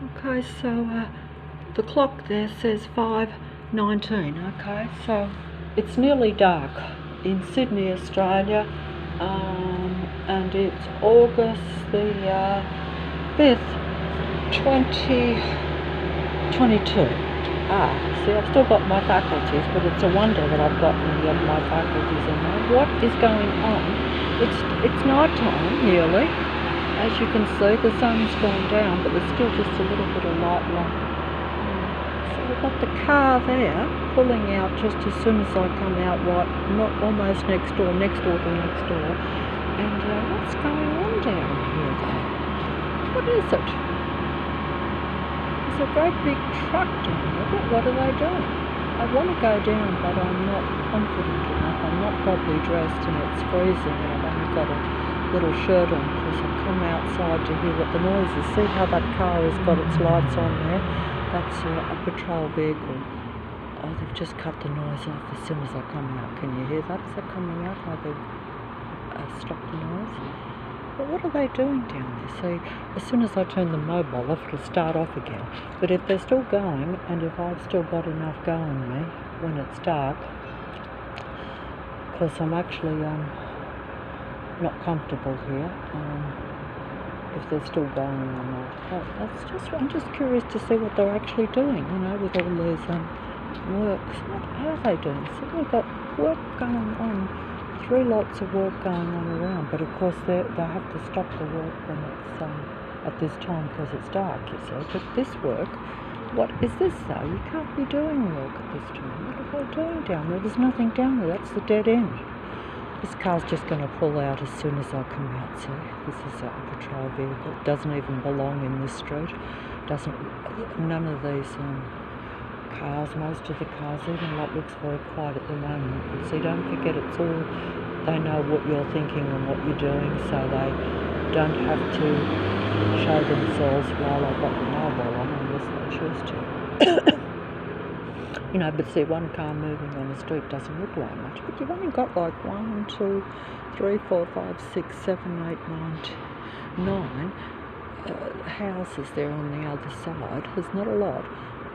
Okay, so the clock there says 5:19. Okay, so it's nearly dark in Sydney, Australia, and it's August the 5th, 2022. See, I've still got my faculties, but it's a wonder that I've got any of my faculties in there. What is going on? It's night time nearly. As you can see, the sun's gone down, but there's still just a little bit of light left. So we've got the car there, pulling out just as soon as I come out, right, not almost next door to next door. And what's going on down here though? What is it? There's a great big truck down there, but what are they doing? I want to go down, but I'm not confident enough. I'm not properly dressed and it's freezing and I've only got a little shirt on because I've come outside to hear what the noise is. See how that car has got its lights on there? That's a patrol vehicle. Oh, they've just cut the noise off as soon as I come out. Can you hear that? Is that coming out? How they've stopped the noise? But what are they doing down there? See, as soon as I turn the mobile off, it'll start off again. But if they're still going, and if I've still got enough going in me when it's dark, because I'm actually not comfortable here, if they're still going or not. I'm just curious to see what they're actually doing, you know, with all these works. How are they doing? So we've got work going on, 3 lots of work going on around, but of course they have to stop the work when it's at this time because it's dark, you see. But this work, what is this though? You can't be doing work at this time. What are they doing down there? There's nothing down there. That's the dead end. This car's just going to pull out as soon as I come out, see? This is a patrol vehicle. It doesn't even belong in this street. None of these cars, most of the cars, even that looks very quiet at the moment. But see, don't forget it's all, they know what you're thinking and what you're doing, so they don't have to show themselves while I've got the mobile on unless they choose to. You know, but see, one car moving on the street doesn't look like much, but you've only got like 1, 2, 3, 4, 5, 6, 7, 8, 9 houses there on the other side. There's not a lot,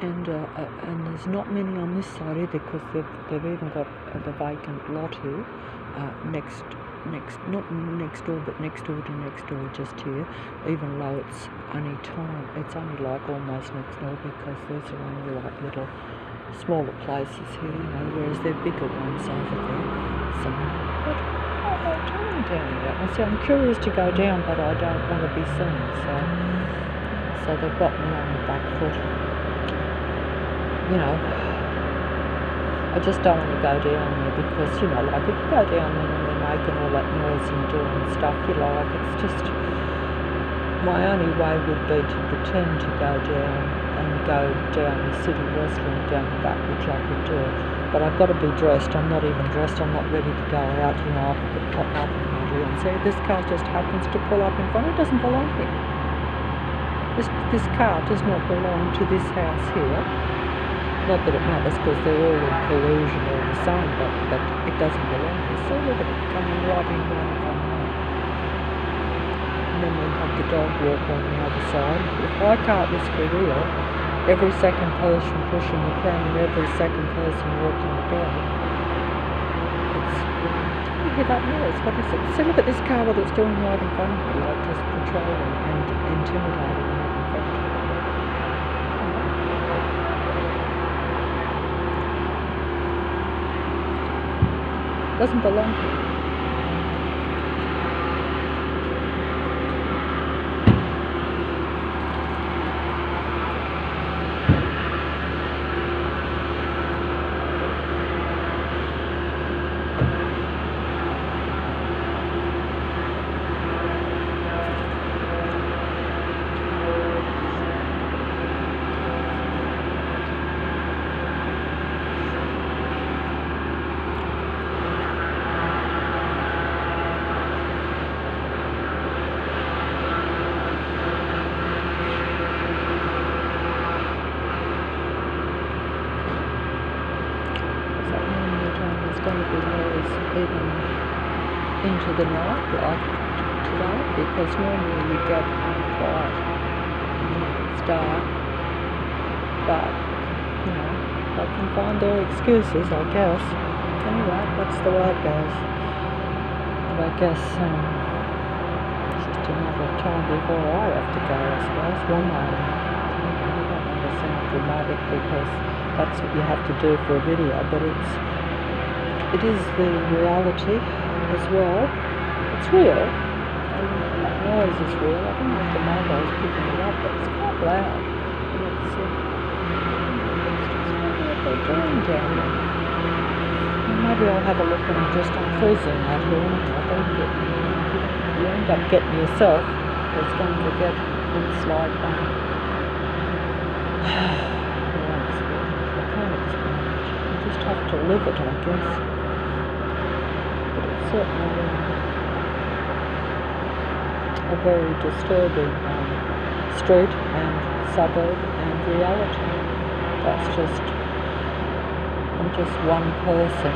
and there's not many on this side either because they've even got the vacant lot here, not next door, but next door to next door, just here. Even though it's only like almost next door because these are only like little smaller places here, you know, whereas they're bigger ones over there. So, what are they doing down there? I see, I'm curious to go down, but I don't want to be seen, so they've got me on the back foot. You know, I just don't want to go down there because, you know, like if you go down there and they're making all that noise and doing stuff, you know, like it's just, my only way would be to pretend to go down and go down the city wrestling down the back, which I could do. But I've got to be dressed. I'm not even dressed. I'm not ready to go out, you know, I've got nothing to do. And see, this car just happens to pull up in front. It doesn't belong here. This car does not belong to this house here. Not that it matters because they're all in collusion all the same, but it doesn't belong here. So look at it coming right in front of me. And then we have the dog walk on the other side. If I can't this for real, every second person pushing the pram and every second person walking the dog. Do you hear that noise? What is it? See, look at this car, what it's doing right in front of me, like just patrolling and intimidating right in front of me. Doesn't belong here. Going to be noise even into the night like today because normally you get quiet. You know, it's dark, but, you know, they can find their excuses, I guess. Anyway, that's the way it goes. And I guess, it's just another time before I have to go, I suppose, one way. I don't want to sound dramatic because that's what you have to do for a video, but it is the reality as well. It's real. That noise is real. I don't know if the mobile's picking it up, but it's quite loud. And it's just what they're doing down there. And maybe I'll have a look when I'm just on freezing out here. You end up getting yourself. It's going to get, it's like, I can't explain it. You just have to live it, I guess. But it's certainly a very disturbing street and suburb and reality. That's just, I'm just one person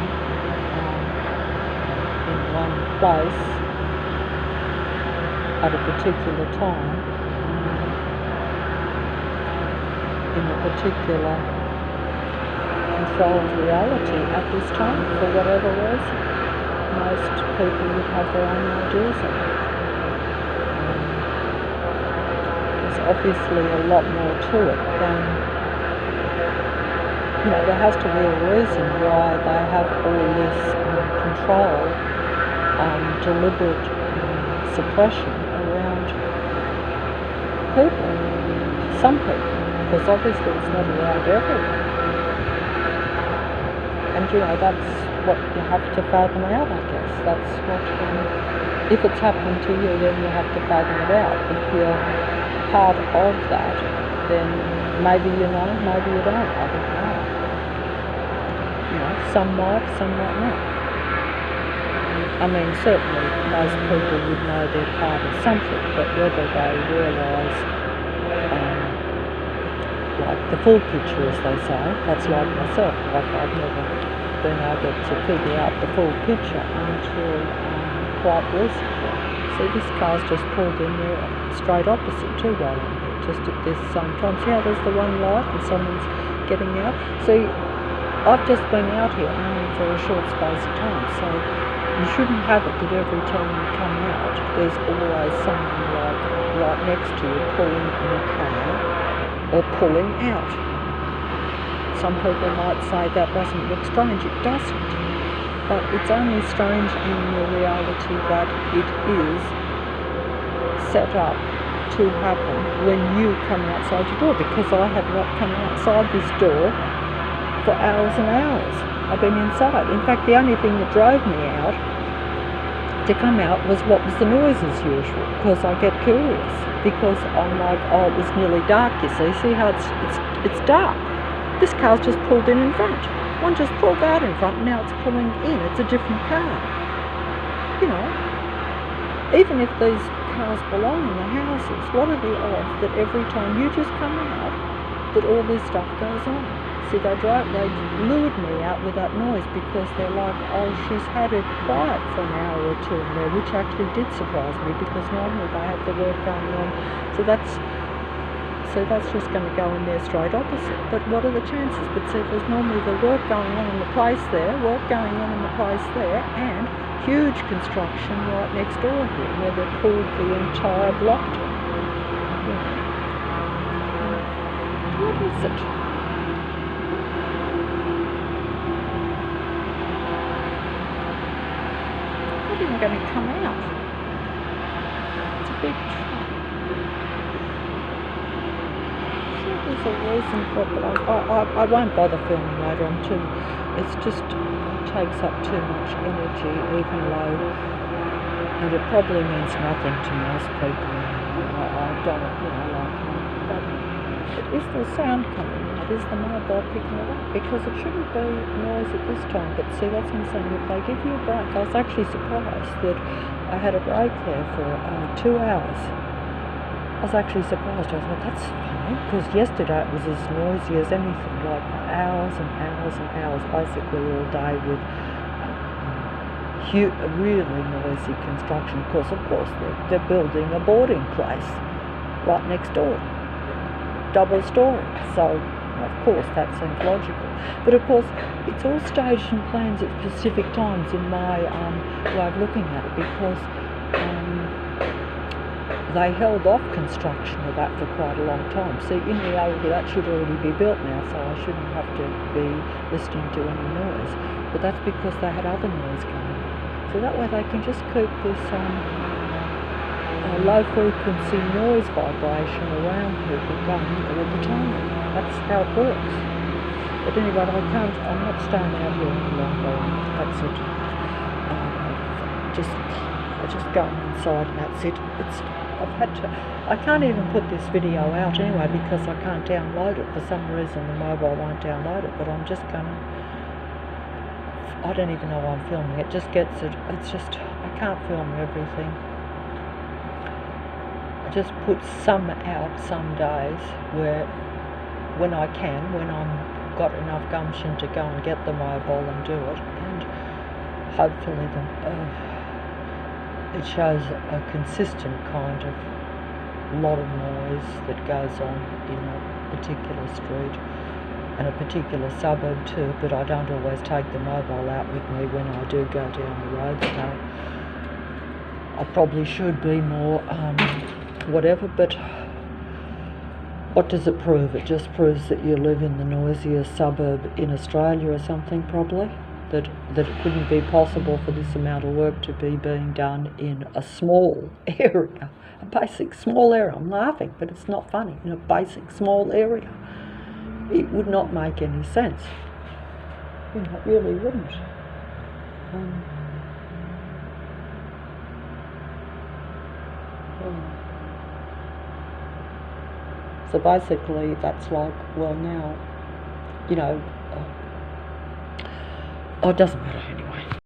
in one place at a particular time in a particular controlled reality at this time for whatever reason. Most people would have their own ideas of it. There's obviously a lot more to it than, you know, there has to be a reason why they have all this control, deliberate suppression around people, some people, because obviously it's not around everyone. And, you know, that's what you have to fathom out, I guess. That's what, if it's happened to you, then you have to fathom it out. If you're part of that, then maybe you know, maybe you don't. I don't know. You know, some might not. I mean, certainly most people would know they're part of something, but whether they realise, like the full picture, as they say, that's like myself. Like I've never been able to figure out the full picture until quite recently. See, this car's just pulled in there straight opposite to while I'm here, just at this same time. See how there's the one light and someone's getting out? See, I've just been out here only for a short space of time, so you shouldn't have it that every time you come out, there's always someone like right next to you pulling in a car or pulling out. Some people might say that doesn't look strange. It doesn't. But it's only strange in the reality that it is set up to happen when you come outside your door, because I have not come outside this door for hours and hours. I've been inside. In fact, the only thing that drove me out to come out was what was the noise as usual, because I get curious, because I'm like, oh, it was nearly dark, you see. See how it's dark. This car's just pulled in front. One just pulled out in front, and now it's pulling in. It's a different car. You know, even if these cars belong in the houses, what are the odds that every time you just come out, that all this stuff goes on? See, they lured me out with that noise because they're like, oh, she's had it quiet for an hour or two in there, which actually did surprise me because normally they have the work going on. So that's just going to go in there straight opposite. But what are the chances? But see, there's normally the work going on in the place there, and huge construction right next door here, where they've pulled the entire block to. What is it? Not even going to come out. It's a big truck. There's a reason for it, but I won't bother filming later on too. It's just, it takes up too much energy, even though, and it probably means nothing to most people. I don't, you know, like, but is the sound coming out? Is the mobile picking it up? Because it shouldn't be noise at this time. But see, that's what I'm saying. If they give you a break, I was actually surprised that I had a break there for 2 hours. I was actually surprised. I thought, that's funny, because yesterday it was as noisy as anything, like for hours and hours and hours, basically all day, with really noisy construction. Of course, they're building a boarding place right next door. double story. So, of course, that seems logical. But of course, it's all staged and planned at specific times in my way of looking at it, because they held off construction of that for quite a long time. See, in reality, that should already be built now, so I shouldn't have to be listening to any noise. But that's because they had other noise coming. So that way they can just keep this low frequency noise vibration around people going all the time. That's how it works. But anyway, I'm not staying out here any longer. That's it. I just go inside and that's it. I can't even put this video out anyway because I can't download it. For some reason the mobile won't download it, but I'm just gonna, I don't even know why I'm filming it. Just gets it. It's just, I can't film everything. I just put some out some days when I can, when I'm got enough gumption to go and get the mobile and do it, and hopefully it shows a consistent kind of lot of noise that goes on in a particular street and a particular suburb too, but I don't always take the mobile out with me when I do go down the road, so I probably should be more whatever, but what does it prove? It just proves that you live in the noisiest suburb in Australia or something, probably. That it couldn't be possible for this amount of work to be being done in a small area, a basic small area. I'm laughing, but it's not funny. In a basic small area, it would not make any sense. You know, it really wouldn't. So basically, that's like, well, now, you know. Oh, it doesn't matter anyway.